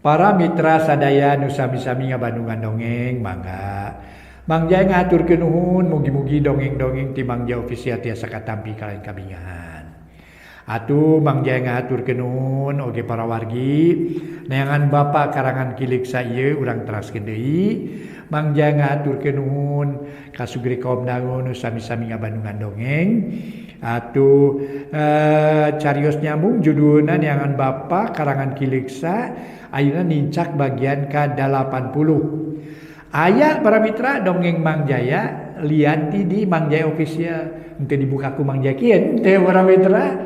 Para mitra sadaya nu sami-sami ngabandungan dongeng mangga. Mang Jaya ngaturkeun nuhun mugi-mugi dongeng-dongeng ti Mang Jaya official tiasa katampi kalian kabingahan. Atuh Mang Jaya ngaturkeun nuhun oge para wargi neangan Bapa karangan Kiliksa ieu urang teraskeun deui. Mang Jaya ngaturkeun nuhun ka sugri kaum dangu nu sami-sami ngabandungan dongeng. Atuh carios nyambung judulna neangan Bapa karangan Kiliksa ayeuna nincak bagian ke-80. Aya para mitra dongeng Mang Jaya lianti di Mang Jaya official. Henteu dibuka ku Mang Jaya kieu teh para mitra.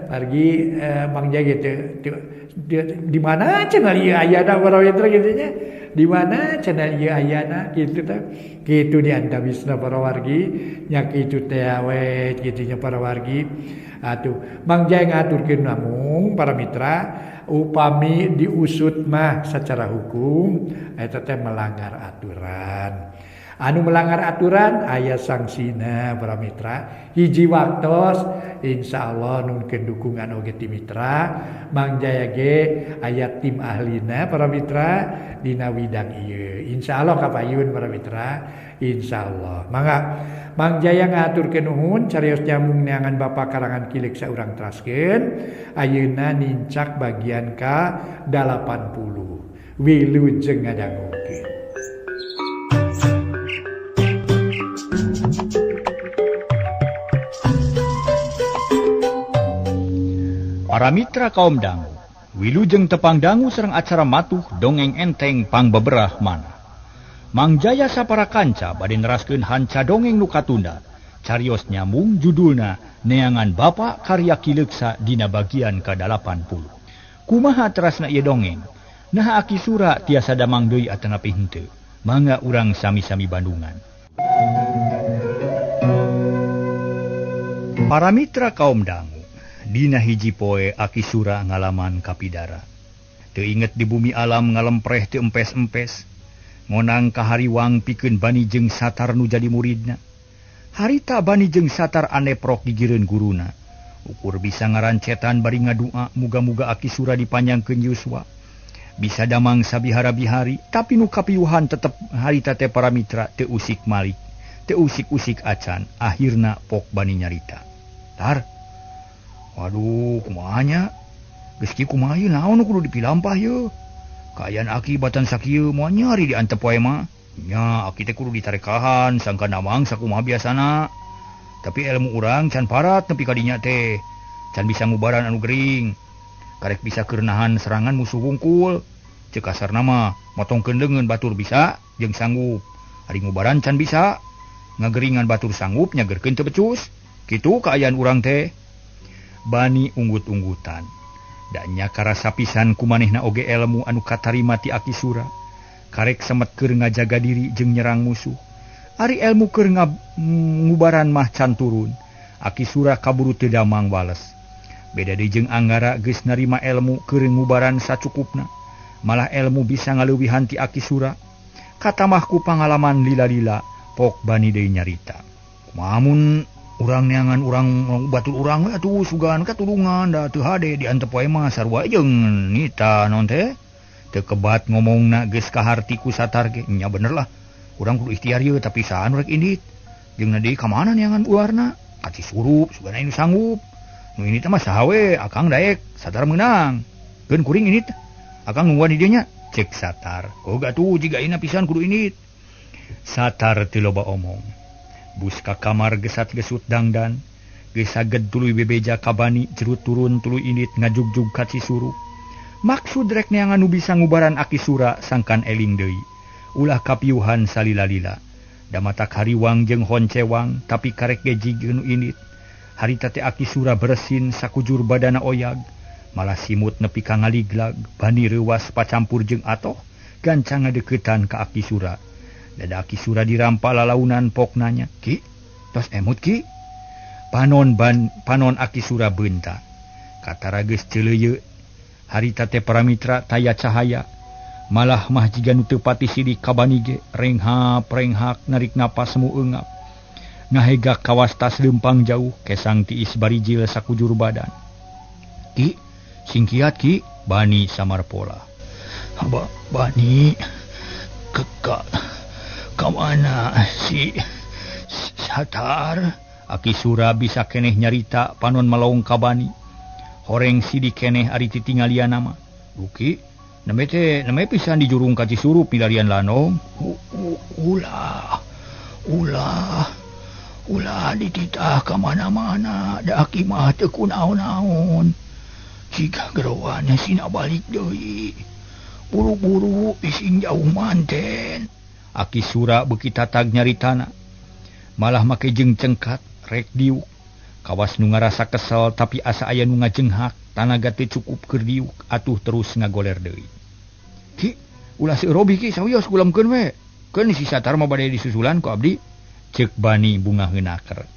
Margi Mang Jaya gitu di mana cenah ieu ayana para mitra kitu nya. Di mana cenah ieu ayana kitu teh. Kitu di antawisna para wargi nya kitu teh awet kitu nya para wargi. Atuh Mang Jaya ngaturkeun namung para mitra upami diusut mah secara hukum eta teh melanggar aturan. Anu melanggar aturan aya sangsina para mitra. Hiji waktos insyaallah nunkeun dukungan oge ti mitra. Mang Jaya ge aya tim ahlina para mitra dina widang ieu. Insyaallah kapayun para mitra. Insyaallah. Mangga Mang Jaya ngaturkeun nuhun carios nyambung neangan Bapa karangan Kiliksa urang teraskeun ayeuna nincak bagian ke-80. Wilujeng ngadangukeun. Para mitra kaum dangu, wilujeng tepang dangu sareng acara matuh dongeng enteng pangbeberah mana. Mang Jaya sapara kanca bade neraskeun hanca dongeng nu katunda. Carios nyambung judulna neangan Bapa karya Kiliksa dina bagian ke-80. Kumaha terasna ieu dongeng? Naha Aki Sura tiasa damang deui atanapi henteu. Mangga urang sami-sami bandungan. Para mitra kaum dangu, dina hiji poe Aki Sura ngalaman kapidara. Teu inget di bumi alam ngalempreh teu empes-empes. Ngonang kahariwang pikeun bani jeung satar nu jadi muridna. Harita bani jeung satar aneprok digireun guruna. Ukur bisa ngarancetan bari ngadua muga-muga Aki Sura dipanjangkeun yuswa. Bisa damang sabihara-bihari, tapi nu kapiuhan tetep harita teh para mitra teu usik malik, teu usik-usik acan, akhirna pok bani nyarita. Tar. Waduh, kumaha nya? Geus kieu kumaha ieu naon nu kudu dipilampah yeuh? Kaayaan Aki batan sakieu moal nyari di antep wae mah. Nya Aki teh kudu ditarekahan sangka namang sakumaha biasana. Tapi ilmu urang can parat nepi ka dinya teh. Can bisa ngubaran anu gering. Karek bisa keur nahan serangan musuh wungkul. Ceuk kasarna mah motongkeun leungeun batur bisa jeung sanggup. Ari ngubaran can bisa. Ngageringan batur sanggup nyagerkeun teu becus. Kitu kaayaan urang teh. Bani unggut-unggutan. Danya karasa pisan kumanehna oge ilmu anu katarima ti Aki Sura. Karek semet keur ngajaga diri jeung nyerang musuh. Ari ilmu keur ngubaran mah can turun. Aki Sura kaburu teu damang bales. Beda deui jeung Anggara geus narima ilmu keur ngubaran sacukupna. Malah ilmu bisa ngaleuwihan ti Aki Sura. Katamah ku pangalaman lila-lila pok bani deui nyarita. Kumaha mun urang neangan urang batur urang we atuh sugan katulungan da teu hade di antep wae mah sarua jeung nita naon teh teu kebat ngomongna geus kaharti ku satar ge nya bener lah urang kudu ikhtiar ieu tapi saan rek indit jeung na deui ka mana neangan ularna kati surup sugan anu sanggup nu ini teh mah saha we akang daek satar meunang geun kuring indit akang nungguan di dieu nya cek satar koga tuh jiga ina pisan kudu indit satar teu loba omong. Bus ka kamar gesat-gesut dangdan, geus saged tuluy bebeja ka bani jerut turun tuluy indit ngajugjug ka Cisuru. Maksud rek neangan nu bisa ngubaran Aki Sura sangkan eling deui. Ulah kapiuhan salila-lila. Da matak hariwang jeung honcewang tapi karek gejig nu indit. Harita teh Aki Sura beresin sakujur badana oyag, malah simut nepi ka ngaliglag, bani reuwas pacampur jeung atoh gancang ngadeuketan ka Aki Sura. Dada Aki Sura dirampa lalaunan pok nanya, "Ki, tos emut ki?" Panon Aki Sura beunta. Katara geus ceuleuyeut. Harita teh para mitra taya cahaya. Malah mah jiga nu teu pati sidik ka bani ge, renghap narik napas mu eungap. Ngahegak kawastas leumpang jauh kesang tiis barijil sakujur badan. "Ki, singkiat ki," bani samar pola. Bani kamana si Satar? Aki Sura bisa keneh nyarita panon malaung ka Bani. Horeng sidik keneh ari titingalian nama. Uki, neme pisan di jurung ka Cisurup milarian lanong. Ulah dititah ka mana-mana, da aki mah teu kunaon-naon. Jika gerowana sina balik deui. Buru-buru bising jauh manten. Aki Sura beuki tatag nyaritana. Malah make jeung cengkat rek diuk. Kawas nu ngarasa kesel tapi asa aya nu ngajenghak, tanaga teu cukup keur diuk, atuh terus ngagoler deui. Ki, ulah seurobi ki sawios kulemkeun we. Keun si Satar mah bade disusulan ku abdi. Ceuk Bani bunga heunaker.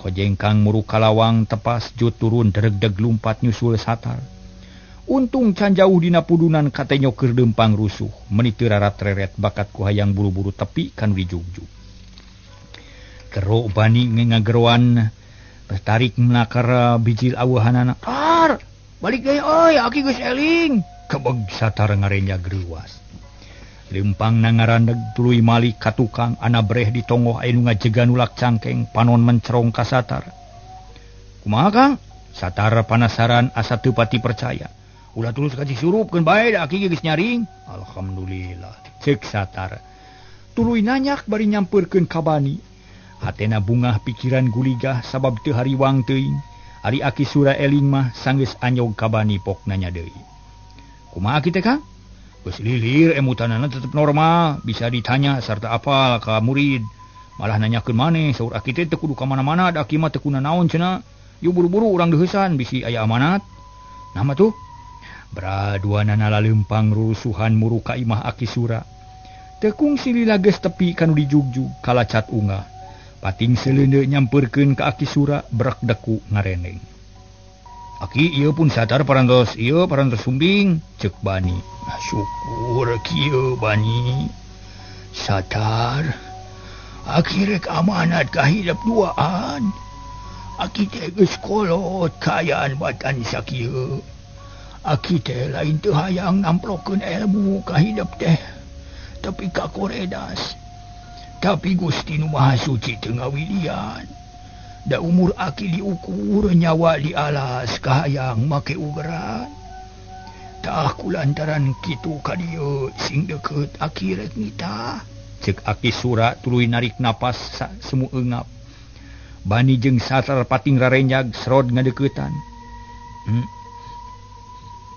Kojengkang muruk kalawang tepas jut turun deregdeg lumpat nyusul Satar. Untung can jauh dina pudunan katenyo keur dempang rusuh, meuni teu rarat-reret bakat ku hayang buru-buru tepi kanu dijugjug. Gero Bani ngageroan tarik menakar bijil aweuhanana. Tar, balik deui euy, aki geus eling. Kebeg Satar ngarenjag reuwas. Lempang nangarandeg tuluy mali ka tukang ana breh di tongoh aya nu ngajegan ulak cangkeng panon mencerong ka Satar. Kumaha Kang? Satar panasaran asa teu pati percaya. Ulah tulus ka Cisurup keun bae da aki geus nyaring. Alhamdulillah, ceuk Satar. Tuluy nanyak bari nyampeurkeun ka Bani. Hatena bungah pikiran guligah sabab teu hariwang teuing. Ari Aki Sura eling mah sanggeus anyog ka Bani pok nanya deui. Kumaha kitu Kang? Geus lilir emutanana tetep normal, bisa ditanya sarta apal ka murid. Malah nanyakeun maneh saur aki teh teu kudu ka mana-mana, da aki mah teu kuna naon cenah. Yu buru-buru urang deuheusan bisi aya amanat. Nah mah tuh. Braduanana laleumpang rusuhan muru ka imah Aki Sura. Teu kungsi lila geus tepi kanu dijugjug kalacat ungah. Pating seleuneu nyampeurkeun ka Aki Sura brek deku ngareneng. Aki ieu pun Satar parantos sumbing, ceuk Bani. Syukur kieu Bani. Satar, aki rek amanat ka hidep duaan. Aki teh geus kolot kaayaan batan sakieu. Aki teh lain teu hayang namplokeun ilmu ka hidep teh, tapi ka koredas. Tapi Gusti Nu Maha Suci teu ngawilian. Da umur aki diukur, nyawa dialas, kahayang make ugeran. Tah kulantaran kitu ka dieu sing deukeut aki rek ngitah. Ceuk Aki Sura tuluy narik napas semu eungap. Bani jeung Satar pating rarenjag serod ngadeuketan.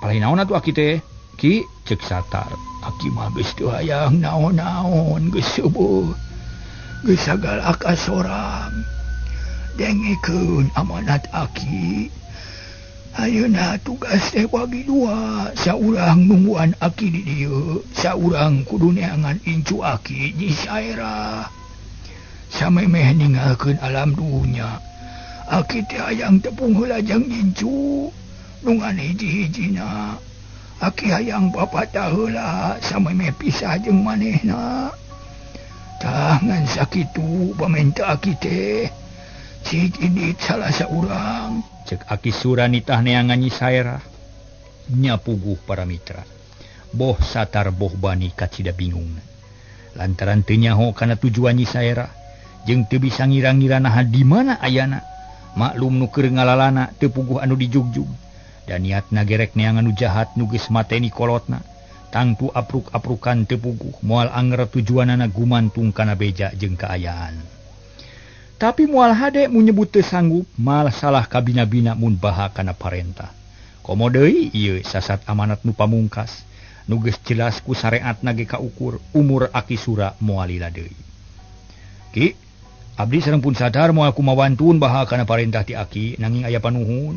Palih naon atuh aki teh? Ki, ceuk Satar. Aki mah geus teu hayang naon-naon, geus seueuh. Geus sagalak asorang. Dengekeun amanat aki. Ayeuna tugas teh bagi dua. Saurang nungguan aki di dieu, saurang kudu neangan incu aki Nyi Saira. Samemeh ninggalkeun alam dunya. Aki teh hayang tepung heula jeung incu. Nungan hiji-hijina. Aki hayang papatah heula samemeh pisah jeung manehna. Tah ngan sakitu pamenta aki teh cik ini salah saurang. Cek Aki Sura nitah neangan Nyi Saira. Nya puguh para mitra. Boh Satar boh Bani kacida bingung. Lantaran teu nyaho kana tujuan Nyi Saira, jeung teu bisa ngira-ngira naha di mana ayana. Maklum nu keur ngalalana teu puguh anu dijugjug. Dan niatna gerek neangan nu jahat nu geus mateni kolotna. Tangtu apruk-aprukan teu puguh moal anger tujuanana gumantung kana beja jeung kaayaan. Tapi moal hade mun nyebut teu sanggup, malah salah kabina-bina mun baha kana parentah. Komo deui ieu sasat amanat nu pamungkas, nu geus jelas ku sareatna ge kaukur, umur Aki Sura moal lila deui. Ki, abdi sareng pun sadar moal kumawantun baha kana parentah ti Aki, nanging aya panuhun.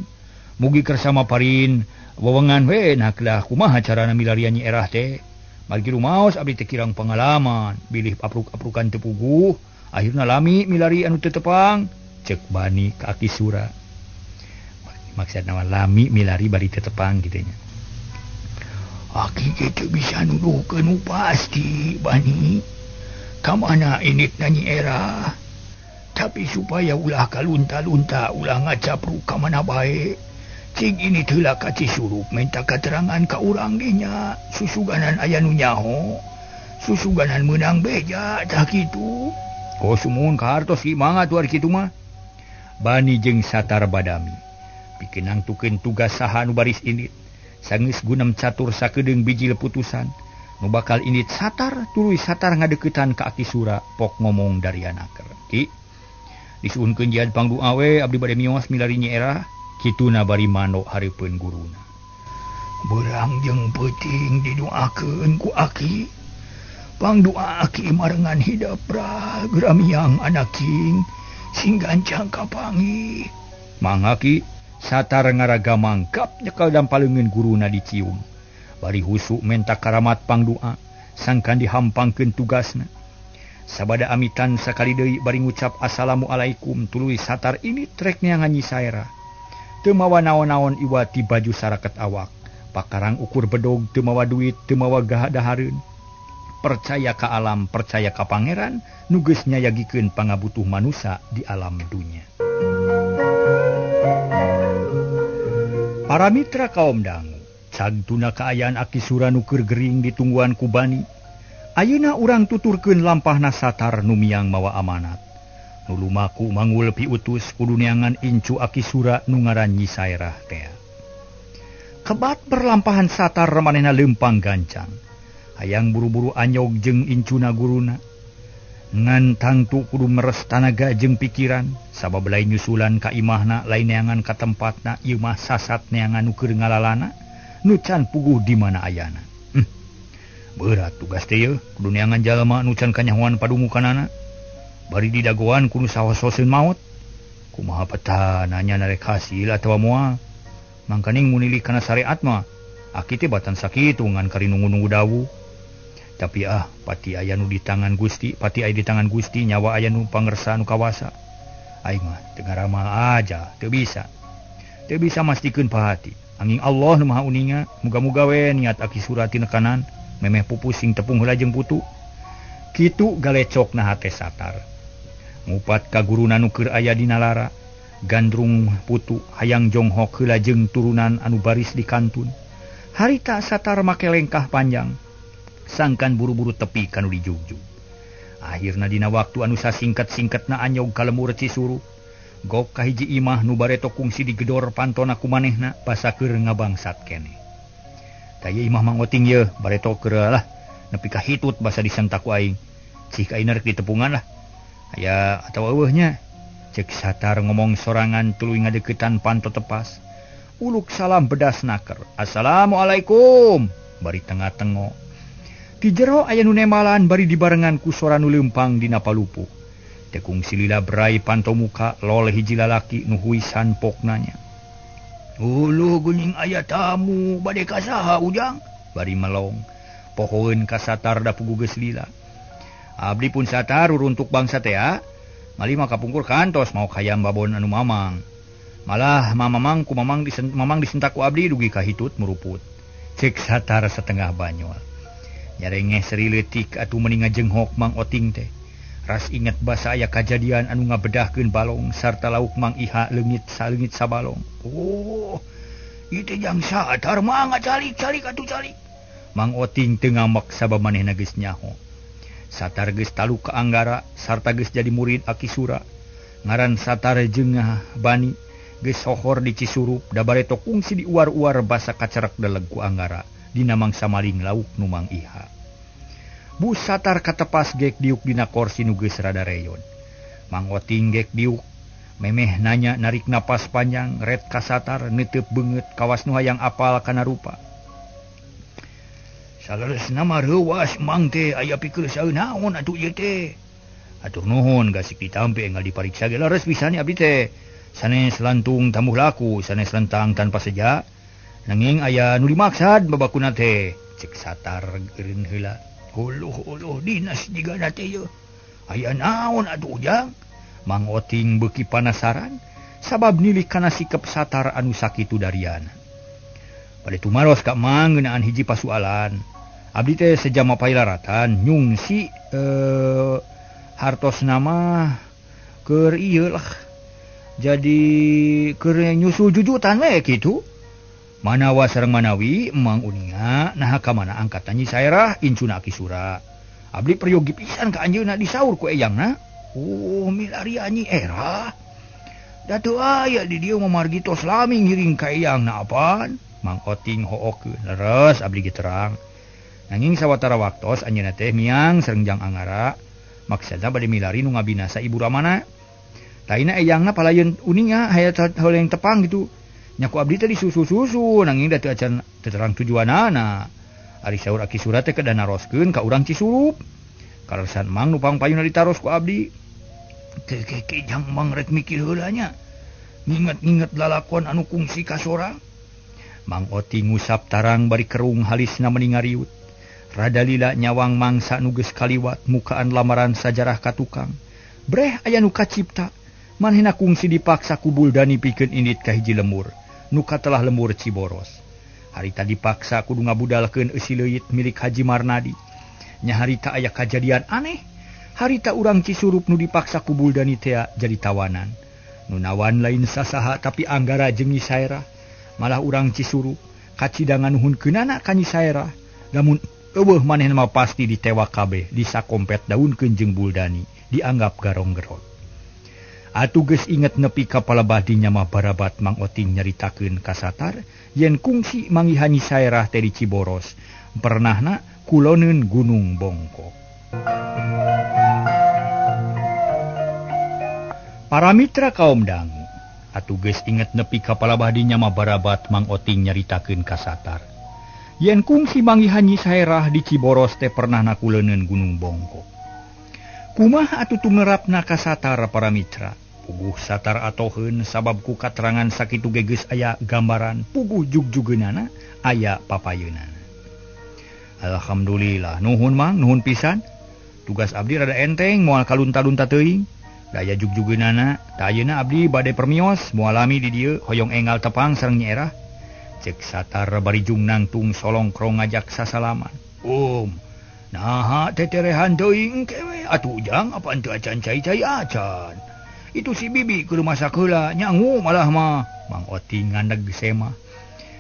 Mugi kersa maparin wewengan we nah kelah kumaha carana milarian Nyi Erah teh. Margi rumaos abdi teh kirang pengalaman, bilih apruk-aprukan teu puguh. Akhirna lami milari anu teu tepang, ceuk Bani ka Aki Sura. Maksudna lami milari bari teu tepang kitu nya. Aki ge teu bisa nuduhkeun nu pasti Bani. Ka mana initna Nyi Erah. Tapi supaya ulah kalunta-lunta ulah ngacapruk ka mana bae, Cing ini telah kaci surup minta keterangan ka urang dinya. Susuganan aya nu nyaho. Susuganan menang beja tah kitu. Oh sumun ka hartos imang atuh ari kitu mah. Bani jeung Satar badami. Pikeun nangtukeun tugas saha nu baris init. Sanggeus gunem catur sakedeung biji leputusan. Nu bakal init Satar tuluy Satar ngadeukeutan ka Aki Sura pok ngomong dari anaker. Ki disuunkeun jian pangdoa we abdi bade mios milari Nyi Era. Kituna bari mano hareupeun guruna. Beurang jeung peuting didoakeun ku Aki. Pangdoa Aki marengan hidap ra geramiang anak king sing gancang kapangi. Mangga Ki Satar ngaraga mangkap nyekel dampaleungeun guruna dicium. Bari husu menta karamat pangdoa sangkan dihampangkeun tugasna. Sabada amitan sakali deui bari ngucap assalamualaikum tuluy Satar ini trek neangan Nyi Saera. Teu mawa naon-naon iwati baju saraket awak. Pakarang ukur bedog teu mawa duit teu mawa gahadahareun. Percaya ka alam, percaya ka pangeran nu geus nyayagikeun pangabutuh manusia di alam dunya. Para mitra kaum dangu, cagtuna kaayaan Aki Sura nu keur gering ditungguan ku Bani. Ayeuna urang tuturkeun lampahna Satar nu miang mawa amanat. Nu lumaku mangul piutus kudu neangan incu Aki Sura nu ngaran Nyi Saerah tea. Kebat perlampahan Satar manehna leumpang gancang. Hayang buru-buru anyog jeung incuna guruna. Ngan tangtu kudu meres tanaga jeung pikiran, sabab lain nyusulan ka imahna lain neangan ka tempatna ieu mah sasat neangan nu keur ngalalana, nu can puguh di mana ayana. Berat tugas teh yeuh, kudu neangan jalma nu can kanyahoan padumukanana. Bari didagoan kudu sawas-waseun maot. Kumaha petana nya narek hasil atawa moal. Mangkaning mun nilih kana syariat mah, Aki teh batan sakitu ngan kari nunggu-nunggu dawu. Tapi pati aya nu di tangan Gusti, pati aya di tangan Gusti nyawa aya nu pangersa nu kawasa. Aing mah teu ngaramal aja, teu bisa. Teu bisa mastikeun pahati. Anging Allah nu Maha Uninga, muga-muga we niat Aki Sura ti nekanan, memeh pupusing tepung heula jeung putu. Kitu galecokna hate Satar. Ngupat ka guruna nu keur aya dina lara, gandrung putu hayang jonghok heula jeung turunan anu baris di kantun. Harita Satar make lengkah panjang. Sangkan buru-buru tepi kanu dijugjug. Akhirna dina waktu anu sasingkat-singkatna anyog ka lemur Cisurup. Gok ka hiji imah nu bareto kungsi digedor pantona ku manehna pasakeur ngabangsat keneh. Taya imah Mang Oting yeuh bareto keur lah nepi ka hitut basa disentak ku aing. Cih ka aina rek ditepungan lah. Aya atawa eueuh nya. Cek Satar ngomong sorangan tuluy ngadeuketan panto tepas. Uluk salam bedas naker. Assalamualaikum. Bari tengah-tengo. Di jero aya nu nemalan bari dibarengan ku sora nu leumpang dina palupuh. Tekung silila berai panto muka loleh hiji lalaki nu huisan poknanya. Uluh geuning aya tamu bade ka saha ujang? Bari melong. Pohoeun ka Satar da pugu geus lila. Abdi pun Satar uruntuk bangsa teh mali mah kapungkur kantos mau hayam babon anu mamang. Malah mamang ku mamang disentak ku abdi dugi ka hitut meruput. Cek Satar setengah banyol. Nyarengeh seri leutik atuh meni ngajenghok Mang Oting teh. Ras inget basa aya kajadian anu ngabedahkeun balong sarta lauk Mang Iha leungit sabalong. Oh, ieu teh jang Satar mah ngacalik-calik atuh calik. Mang Oting teu ngamek sabab manehna geus nyaho. Satar geus talu ka Anggara sarta geus jadi murid Aki Sura. Ngaran Satar jeung Bani geus sohor di Cisurup da bareto kungsi diuar-uar basa kacerek deleg ku Anggara. Dina mangsa maling lauk nu Mang Iha. Bu Satar katepas gek diuk dina kursi nu geus rada reyon. Mang Oting gek diuk memeh nanya narik napas panjang red ka Satar neuteuk beungeut kawas nu hayang apal kana rupa. Saleresna mah reuwas Mang teh aya pikeun saeunaon atuh ieu teh. Atur nuhun gasik ditampe enggal dipariksa ge leres pisan abdi teh. Sanes lantung tamuh laku, sanes lentang tanpa seja. Nanging aya nu dimaksad babakuna teh. Cek Satar geureun heula. Huluh dinas jigana teh yeuh. Aya naon atuh ujang? Mang Oting beuki panasaran sabab nilih kana sikep Satar anu sakitu dariana. Bade tumaros ka Mang ngeunaan hiji pasualan. Abdi teh sejama pailaratan nyungsi hartosna mah keur ieu lah. Jadi keur nyusul jujutan we kitu. Manawa sareng manawi emang uninga nah ka mana angkatan Nyi Saerah incuna Ki Sura. Abdi peryogi pisan ka anjeunna disaur ku eyangna. Oh, milari Nyi Era. Da teu aya di dieu mamargi tos lami ngiring ka eyangna apaan? Mang Oting hookeun. Leres abdi ge terang. Nanging sawatara waktos anjeunna teh miang sareng Jang Angara maksudna bade milari nu ngabinasa Ibu Ramana. Taina eyangna palayeun uninga hayat yang tepang gitu. Nyaku abdi teh disusu-susu nanging da teu acan teu terang tujuanana. Ari saur Aki Sura teh kedanaroskeun ka urang Cisurup. Karasan mang nu pangpayuna ditaros ku abdi. Teu Jang Mang rek mikir heula nya. Nginget-nginget lalakon anu kungsi ka sorang. Mang Oting ngusap tarang bari kerung halisna meni ngariut. Rada lila nyawang mangsa nu geus kaliwat mukaan lamaran sajarah ka tukang. Breh aya nu kacipta. Manehna kungsi dipaksa ku Buldani pikeun indit ka hiji lemur. Nu katelah lemur Ciboros. Harita dipaksa kudu ngabudalkeun eusi leuit milik Haji Marnadi. Nya harita aya kajadian aneh. Harita urang Cisurup nu dipaksa ku Buldani teh jadi tawanan. Nu nawan lain sasaha tapi Anggara jeung Nyi Saerah. Malah urang Cisurup kacidangan nuhunkeunana ka Nyi Saerah. Lamun eueuh manehna mah pasti ditewak kabeh, disakompet daunkeun jeung Buldani, dianggap garong-gerot. Atuh geus inget nepi ka palebadinya mah barabat Mang Oting nyaritakeun ka Satar yen kungsi manggihan Nyi Saerah teh di Ciboros. Pernahna kuloneun Gunung Bongkok. Para mitra kaum dangu, atuh geus inget nepi ka palebadinya mah barabat Mang Oting nyaritakeun ka Satar yen kungsi manggihan Nyi Saerah di Ciboros teh pernahna kuloneun Gunung Bongkok. Kumaha atuh tumerapna ka Satar para mitra? Puguh Satar atoheun sabab ku katerangan sakitu ge geus aya gambaran puguh jugjugeunana aya papayeunana. Alhamdulillah, nuhun Mang, nuhun pisan. Tugas abdi rada enteng moal kalunta-lunta teuing. Daya jugjugeunana, ta ayeuna abdi bade permios moal lami di dieu hoyong enggal tepang sareng Nyi Erah. Cek Satar bari jung nangtung solongkrong ngajak sasalaman. Naha teterehan teuing kewe atuh ujang apa teu acan cai-cai acan. Itu si bibi kudu masak heula nyangu malah mah. Mang Oting ngandeg sema.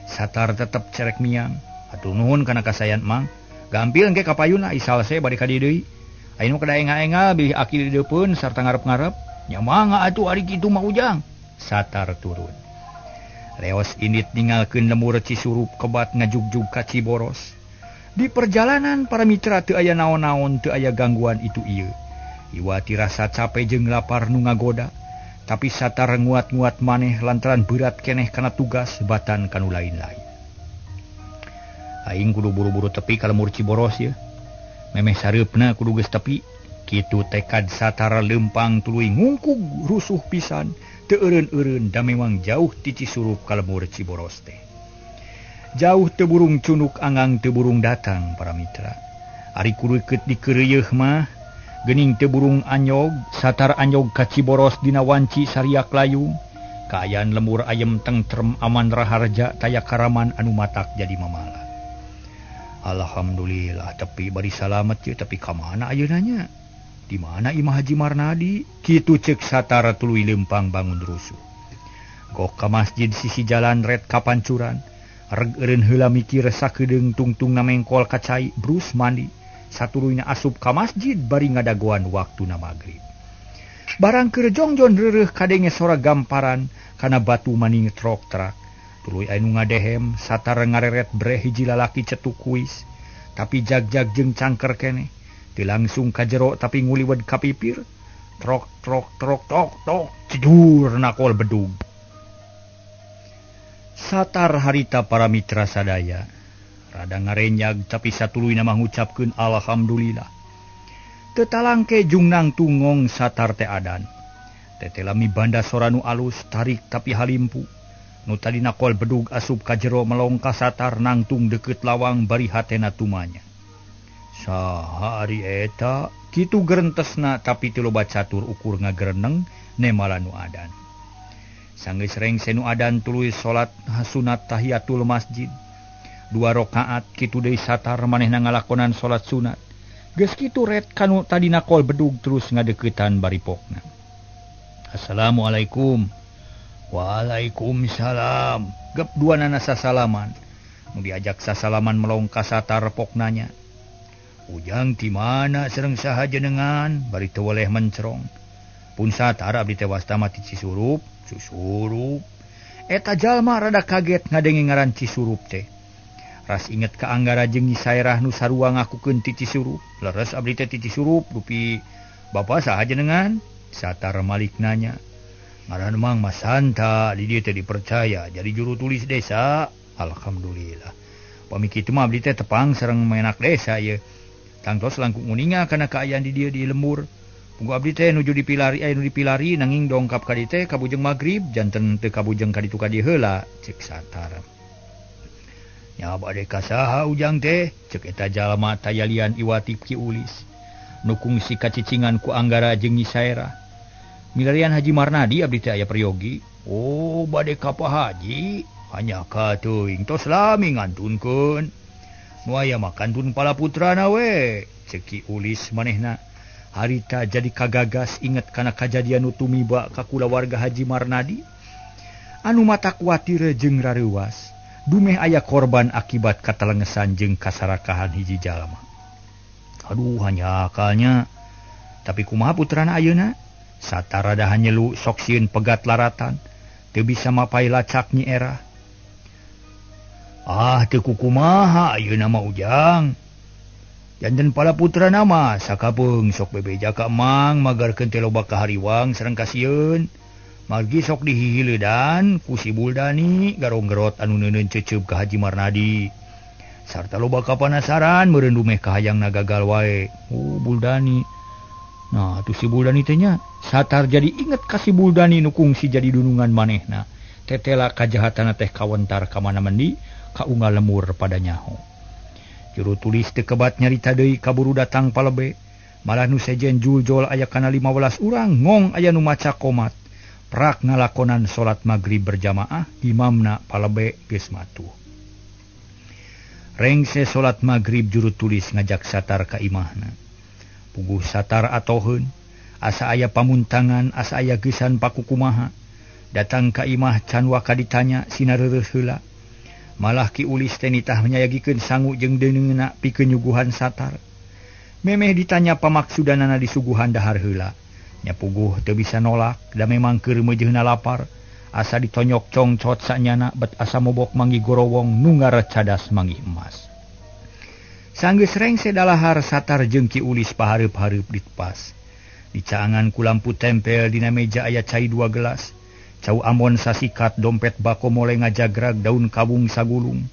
Satar tetep cerek miang. Atuh nuhun kana kasayan Mang. Gampil engke ka payuna isalse bade ka dieu deui. Ayeuna kada engal-engal bilih aki di deupeun sarta ngarep-ngarep. Nya mangga atuh ari kitu mah ujang. Satar turun. Leos indit ninggalkeun lemur Cisurup kebat ngajugjug ka Ciboros. Di perjalanan para mitra teu aya naon-naon, teu aya gangguan itu ieu. Iwati rasa capek jeung lapar nu ngagoda, tapi Satar nguat-nguat maneh lantaran berat keneh kana tugas batan kanu lain-lain. Aing kudu buru-buru tepi ka lemur Ciboros ye. Memeh sareupna kudu geus tepi. Kitu tekad Satar leumpang tuluy ngungkug rusuh pisan, teu eureun-eureun da memang jauh ti Cisurup ka lemur Ciboros teh. Jauh teu burung cunuk anggang teu burung datang para mitra. Ari kurukeut dikeureueuh mah geuning teu burung anyog, Satar anyog ka Ciboros dina wanci sariak layung. Kaayaan lemur ayem tentrem aman raharja taya karaman anu matak jadi mamala. Alhamdulillah tepi bari salamet ye, tapi ka mana ayeuna nya? Di mana Imah Haji Marnadi? Kitu ceuk Satar tuluy leumpang bangun rusuh. Gok ka masjid sisi jalan red kapancuran. Reg eureun heula mikir sakedeung tungtungna mengkol ka cai brus mandi. Satuluyna asup ka masjid bari ngadagoan waktuna magrib. Barang keur jongjon reureuh kadenge sora gamparan kana batu maning trok-trak. Tuluy anu ngadehem Satar ngareret breh hiji lalaki cetuk kuis. Tapi jag-jag jeung cangker keneh. Teu langsung ka jero tapi nguliwed ka pipir. Trok trok trok tok tok cedur nakol bedug. Satar harita para mitra sadaya. Rada ngarenyag tapi satuluyna mah ngucapkeun alhamdulillah. Teu talangke jung nangtung ngong Satar teh adan. Tetelami banda sora nu alus tarik tapi halimpu. Nu tadina kol bedug asup ka jero melong ka Satar nangtung deukeut lawang bari hatena tumanya. Saha ari eta? Kitu gerentesna tapi teu loba catur ukur ngagereneng nemala nu adan. Sanggeus rengse nu adan tuluy salat sunat tahiyatul masjid. 2 rakaat kitu deui Satar manehna ngalakonan salat sunat. Geus kitu red kanu tadina kol bedug terus ngadeuketan baripokna. Assalamualaikum. Waalaikumsalam. Gep dua nana sasalaman. Nu diajak sasalaman melong ka satar poknanya. Ujang ti mana sareng saha jenengan bari teu weleh mencerong. Pun satar abdi teh wasta mati Cisurup, Susurup. Eta jalma rada kaget ngadenge ngaran Cisurup teh. Ras inget ka Anggara jeung Nyi Saerah nu sarua ngakukeun ti Cisurup. Leres abdi teh ti Cisurup dupi Bapak saha jenengan? Satar Malik nanya. Ngaran Mang Mas Santa, di dieu teh dipercaya jadi juru tulis desa. Alhamdulillah. Pami kitu mah abdi teh tepang sareng menak desa ye. Tangtos langkung uninga kana kaayaan di dieu di lembur. Punggu abdi teh nuju dipilari nu dipilari nanging dongkap ka dieu teh kabujeng magrib janten teu kabujeng ka ditu ka dieu heula cek Satar. Nya bade ka saha Ujang teh? Cek eta jalma tayalian Iwati Ki Ulis. Nu kungsi kacicingan ku Anggara jeung Nyi Saerah. Milarian Haji Marnadi abdi teh aya peryogi. Oh, bade ka Pak Haji. Hanya ka teuing tos lami ngantunkeun. Nu aya mah kantun palaputrana we. Cek Ki Ulis manehna. Harita jadi kagagas inget kana kajadian nu tumiba ka kulawarga Haji Marnadi. Anu mata kuatir jeung rareuwas. Dumeh aya korban akibat katalengesan jeung kasarakahan hiji jalma. Aduh hanya akalnya. Tapi kumaha putrana ayeuna? Satar rada hanyelu sok sieun pegat laratan. Teu bisa mapai lacak Nyi Erah. Ah teu kukumaha ayeuna mah Ujang. Janten palaputrana mah sakapeung sok bebeja ka Mang magarkeun teh loba kahariwang sareng kasieun. Margi sok dihihileudan ku si Buldani garong-gerot anu neuneun ceuceup ka Haji Marnadi. Sarta loba kapanasaran meureun dumeh kahayangna gagal wae. Buldani. Nah, tu si Buldani teh nya Satar jadi inget ka si Buldani nu kungsi jadi dunungan manehna. Tetela kajahatana teh kawentar ka mana mendi ka unggal lemur pada nyaho. Juru tulis teu kebat nyarita deui kaburu datang palebe. Malah nu sejen juljol aya kana 15 urang ngong aya nu maca qomat. Prak ngalakonan salat magrib berjamaah, imamna palebe geus matuh. Rengse salat magrib juru tulis ngajak Satar ka imahna. Puguh Satar atoheun, asa aya pamuntangan, asa aya geusan pakukumaha. Datang ka imah can waka ditanya sinareureuh heula. Malah Ki Ulis teh nitah nyayagikeun sangu jeung deungeunna pikeun nyuguhan Satar. Memeh ditanya pamaksudanana disuguhan dahar heula. Nya puguh teu bisa nolak, da memang keur meujeuhna lapar. Asa ditonyok congcot sanyana bet asa mobok manggi gorowong nu ngarecadas manggi emas. Sanggeus rengse dalahar Satar jeung Ki Ulis pahareup-hareup ditpas. Dicaangan ku lampu tempel dina meja aya cai 2 gelas. Cau amon sasikat dompet bako mulai ngajagrag daun kabung sagulung.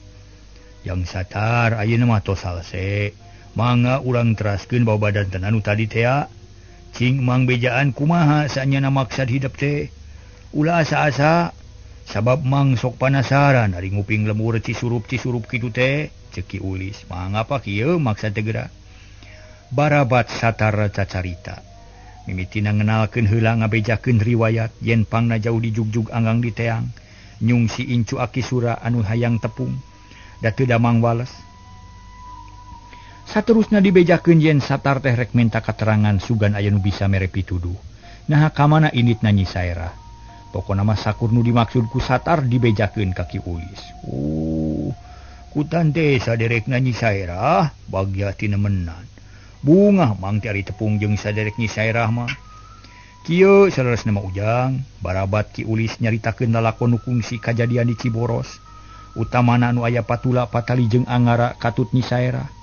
Yang Satar ayeuna mah tos salse. Mangga urang teraskeun babadan anu tadi teh. Cing mang bejaan kumaha sanyana maksad hidup teh. Ulah asa-asa sabab mang sok panasaran ari nguping lemur Cisurup kitu teh. Cek Ki Ulis, mangapa kieu maksad teh geura? Barabat Satar cacarita. Mimitina ngenalkeun heula ngabejakeun riwayat yen pangna jauh di jugjug anggang di teang. Nyung si Incu Akisura anu hayang tepung. Da teu damang wales. Saterusna dibejakeun yen Satar teh rek minta katerangan sugan aya nu bisa mere pituduh. Nah ka mana inditna Nyi Saerah. Pokona mah sakur nu dimaksud ku Satar dibejakeun ka Ki Ulis. Kutan teh saderekna Nyi Saerah bagja ti nemenan. Bunga mang ti ari tepung jeung saderek Nyi Saerah mah. Kieu saleresna mah Ujang, barabat Ki Ulis nyaritakeun lalakon nu kungsi kajadian di Ciboros. Utamana anu aya patula patali jeung Anggara katut Nyi Saerah.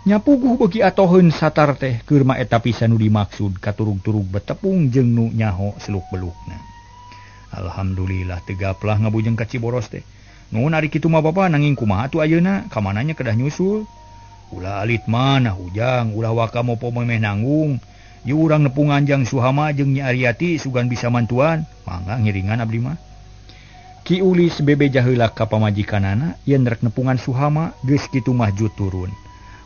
Nyapuguh beuki atoheun Satar teh keur mah eta pisan nu dimaksud katurug-turug betepung jeung nu nyaho seluk-belukna. Alhamdulillah tegaplah ngabujeng ka Ciboros teh. Nuhun ari kitu mah Bapa nanging kumaha atuh ayeuna ka mananya kedah nyusul? Ulah alit manah Ujang, ulah waka mopo memeh nanggung. Yu urang nepungan Jang Suhama jeung Nyi Aryati sugan bisa mantuan. Mangga ngiringan abdi mah. Ki Ulis bebeja heula ka pamajikanana yen rek nepungan Suhama geus kitu mah jut turun.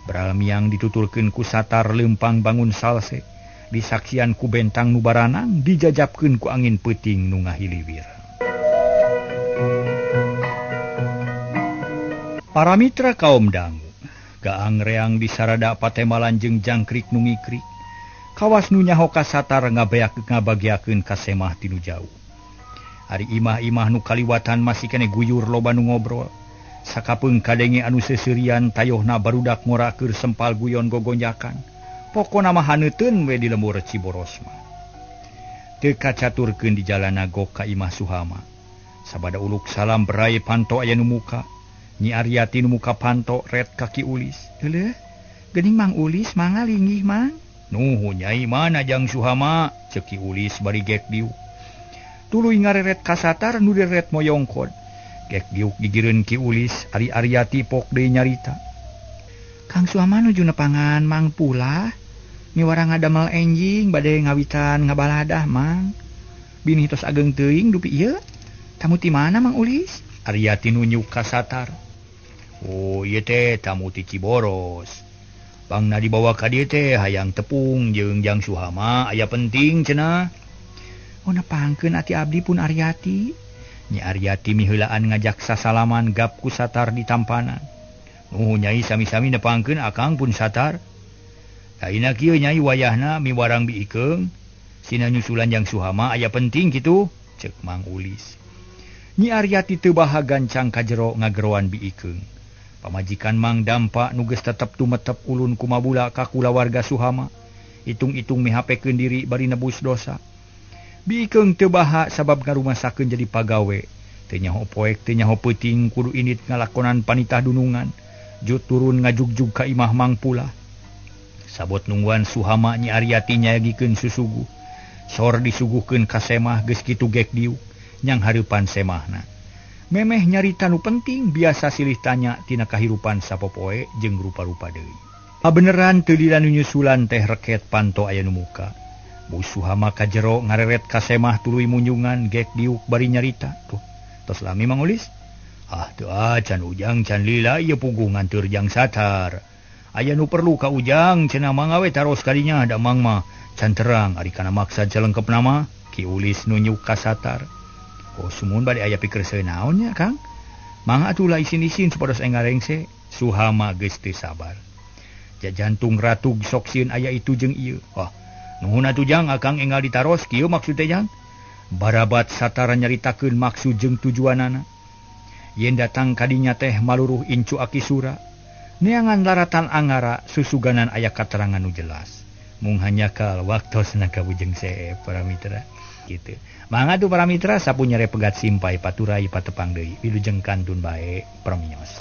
Beralmiang ditutulkeun ku Satar leumpang bangun salse. Disaksian ku bentang nu baranang dijajapkeun ku angin peuting nu ngahiliwir. Para mitra kaum dangu, gaang reang di sarada patemalan jeung jangkrik nu ngikrik. Kawas nu nyaho ka Satar ngabagiakeun ka semah tinu jauh. Ari imah-imah nu kaliwatan masih kene guyur loba nu ngobrol. Sakapeung kadenge anu seserian tayohna barudak ngorakeun sempal guyon gogonjakan. Pokona mah haneuteun we di lembur Ciboros mah. Teu kacaturkeun di jalan nagok ka imah Suhama. Sabada uluk salam berai panto aya nu muka. Nyi Aryati nu muka panto red kaki Ulis. Heuleuh, geuning Mang Ulis mangga linggih Mang. Nuhu nyai mana jang Suhama, ceki Ulis bari gek diuk. Tuluy ngareret kasatar nu deret moyongkod. Gek diuk gigireun ki Ulis, ari Aryati pok deui nyarita. Kang Suhama nuju nepangan Mang pula. Miwara ngadamel enjing bade ngawitan ngabaladah Mang. Bini tos ageng teuing dupi ieu. Tamu ti mana Mang Ulis? Aryati nunjuk kasatar. Oh ieu teh tamu ti Ciboros. Bangna dibawa ka dieu teh hayang tepung jeung Jang Suhama aya penting cenah. Oh nepangkeun ati abdi pun Aryati. Nyi Aryati miheulaan ngajak sasalaman gap ku satar di tampanan. Nuhu nyai sami-sami nepangkeun akang pun satar. Ayeuna kieu nyai wayahna miwarang biikeung. Sina nyusulan Jang Suhama aya penting kitu, ceuk Mang Ulis. Nyi Aryati teu baha gancang ka jero ngageroan biikeung. Pamajikan Mang Dampa nu geus tetep tumetep ulun kumabula ka kulawarga Suhama. Itung-itung mihapekeun diri bari nebus dosa. Biikeung teu baha sabab ngarumasakeun jadi pagawe. Teu nyaho poek, teu nyaho peuting kudu init ngalakonan panitah dunungan. Jut turun ngajugjug ka imah Mang pula. Sabot nungguan Suhama Nyi Aryati nyayagikeun susugu. Sor disuguhkeun ka semah geus kitu gek diuk. Nyang hareupan semahna. Memeh nyarita nu penting biasa silih tanya tina kahirupan sapopoe jeung rupa-rupa deui. Beneran teu lila nu nyusulan teh reket panto aya nu muka. Bu Suhama ka jero ngareret ka semah tuluy munjungan gek diuk bari nyarita. Tuh, tos lami Mang Ulis. Ah teu can ujang can lila ieu puguh nganteur Jang satar. Aya nu perlu ka ujang cenah mangga we taros kadinya da Mang mah can terang ari kana maksad calengkepna mah Ki Ulis nunjuk ka satar. Oh sumun bade aya pikeun naon nya Kang? Mangga atuh lah isin-isin supados engarengse. Suhama geus teu sabar. Jajantung ratug sok sieun aya itu jeung ieu. Wah, nuhun atuh Jang akang enggal ditaros kieu maksud teh Jang. Barabat satara nyaritakeun maksud jeung tujuanana. Yen datang kadinya teh maluruh incu Akisura. Neangan laratan angara susuganan aya katerangan nu jelas. Mung hanya kal waktosna kabujeng seep para mitra. Gitu. Mangga tuh para mitra sapunya repegat simpai paturai patepang deui wilujeng kantun bae permios.